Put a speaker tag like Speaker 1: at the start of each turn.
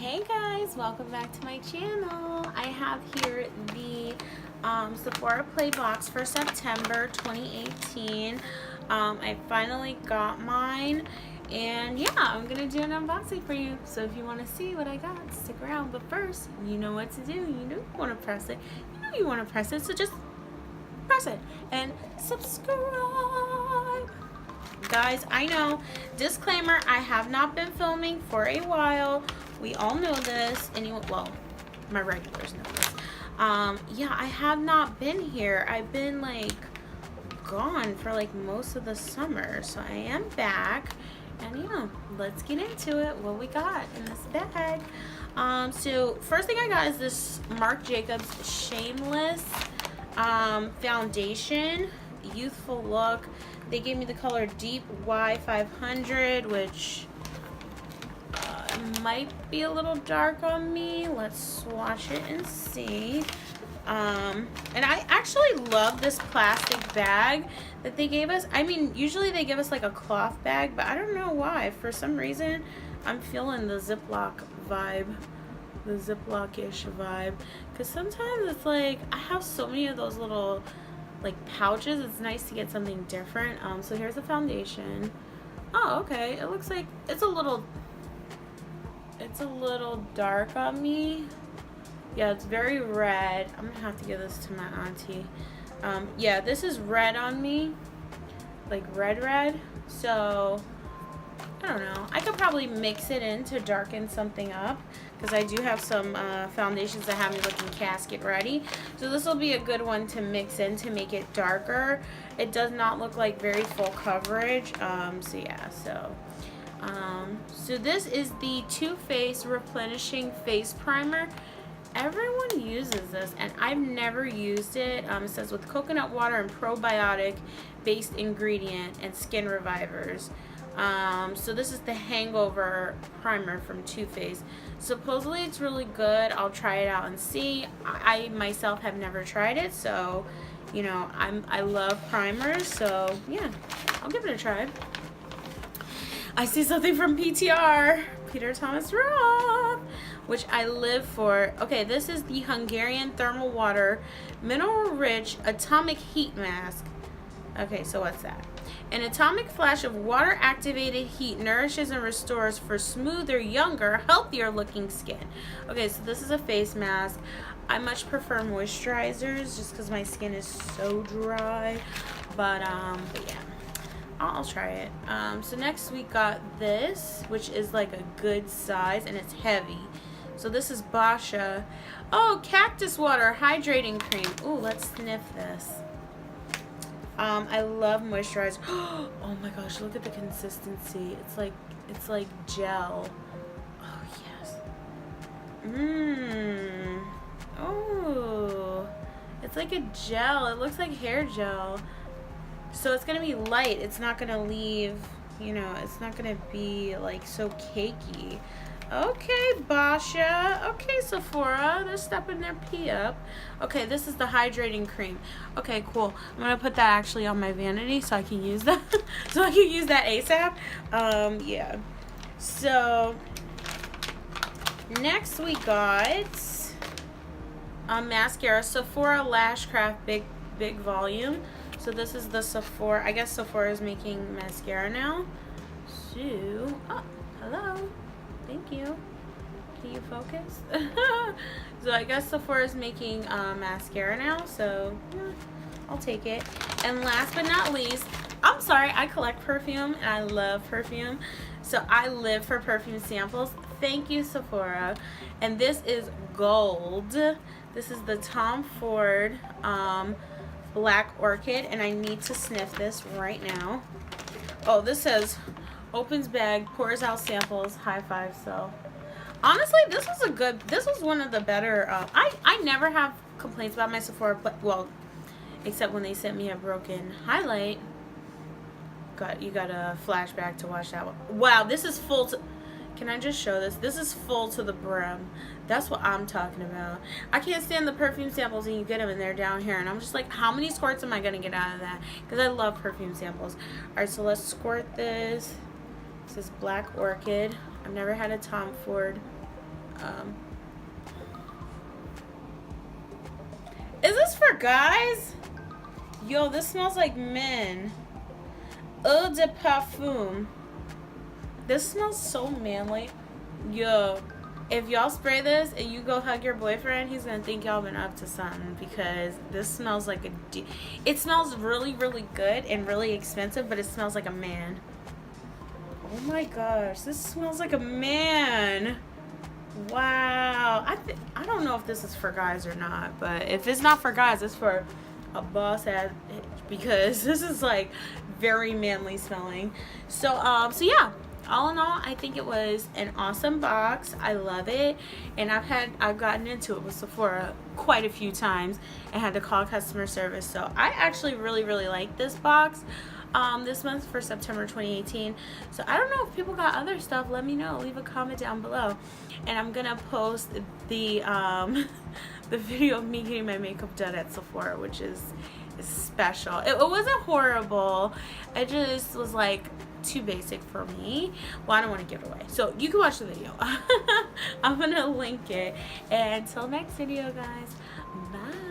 Speaker 1: Hey guys, welcome back to my channel. I have here the Sephora Play Box for September 2018. I finally got mine, and yeah, I'm gonna do an unboxing for you. So if you want to see what I got, stick around. But first, you know what to do. You know you want to press it. You know you want to press it. So just press it and subscribe. Guys, I know, disclaimer, I have not been filming for a while. We all know this. Anyone, well, my regulars know this. Yeah, I have not been here. I've been like gone for like most of the summer, so I am back. And yeah, let's get into it. What we got in this bag? So first thing I got is this Marc Jacobs Shameless foundation, youthful look. They gave me the color Deep Y500, which might be a little dark on me. Let's swatch it and see. And I actually love this plastic bag that they gave us. I mean, usually they give us like a cloth bag, but I don't know why. For some reason, I'm feeling the Ziploc vibe. The Ziploc-ish vibe. Because sometimes it's like, I have so many of those little like pouches. It's nice to get something different. So here's the foundation. Oh, okay. It looks like it's a little dark on me. Yeah, it's very red. I'm gonna have to give this to my auntie. Yeah, this is red on me, like red. So I don't know. I could probably mix it in to darken something up, because I do have some foundations that have me looking casket ready. So this will be a good one to mix in to make it darker. It does not look like very full coverage. So yeah, so this is the Too Faced Replenishing Face Primer. Everyone uses this, and I've never used it. It says with coconut water and probiotic based ingredient and skin revivers. So this is the hangover primer from Too Faced. Supposedly it's really good. I'll try it out and see. I myself have never tried it, so you know, I love primers, so yeah, I'll give it a try. I see something from PTR, Peter Thomas Roth, which I live for. Okay, this is the Hungarian Thermal Water Mineral Rich Atomic Heat Mask. Okay, so what's that? An atomic flash of water-activated heat nourishes and restores for smoother, younger, healthier looking skin. Okay, so this is a face mask. I much prefer moisturizers just because my skin is so dry. But yeah, I'll try it. So next we got this, which is like a good size, and it's heavy. So this is BOSCIA. Oh, cactus water hydrating cream. Ooh, let's sniff this. I love moisturizer. Oh my gosh, look at the consistency. It's like gel. Oh yes. Oh, it's like a gel. It looks like hair gel. So it's gonna be light. It's not gonna leave, you know, it's not gonna be like so cakey. Okay, BOSCIA. Okay, Sephora. They're stepping their P up. Okay, this is the hydrating cream. Okay, cool. I'm gonna put that actually on my vanity so I can use that. So I can use that ASAP. Yeah. So next we got a mascara, Sephora Lash Craft Big Volume. So this is the Sephora. I guess Sephora is making mascara now. So, oh, hello. Thank you. Can you focus? So I guess Sephora is making mascara now, so yeah, I'll take it. And last but not least, I'm sorry, I collect perfume and I love perfume, so I live for perfume samples. Thank you, Sephora. And this is gold. This is the Tom Ford Black Orchid, and I need to sniff this right now. Oh, this says opens bag, pours out samples, high five. So honestly, this was one of the better. I never have complaints about my Sephora, but well, except when they sent me a broken highlight. You got a flashback to watch that one. Wow, this is full to, can I just show this? This is full to the brim. That's what I'm talking about. I can't stand the perfume samples and you get them and they're down here, and I'm just like, how many squirts am I gonna get out of that? Because I love perfume samples. Alright, so let's squirt this. This is Black Orchid. I've never had a Tom Ford Is this for guys? Yo, this smells like men. Eau de parfum. This smells so manly. Yo, if y'all spray this and you go hug your boyfriend, he's gonna think y'all been up to something, because this smells like it smells really, really good and really expensive, but it smells like a man. Oh my gosh, this smells like a man. Wow. I don't know if this is for guys or not, but if it's not for guys, it's for a boss ass, because this is like very manly smelling. So yeah, all in all, I think it was an awesome box. I love it, and I've gotten into it with Sephora quite a few times and had to call customer service. So I actually really, really like this box. This month for September 2018. So I don't know if people got other stuff. Let me know. Leave a comment down below, and I'm gonna post the the video of me getting my makeup done at Sephora, which is special. It wasn't horrible. It just was like too basic for me. Well, I don't want to give it away, so you can watch the video. I'm gonna link it, and until next video, guys, bye.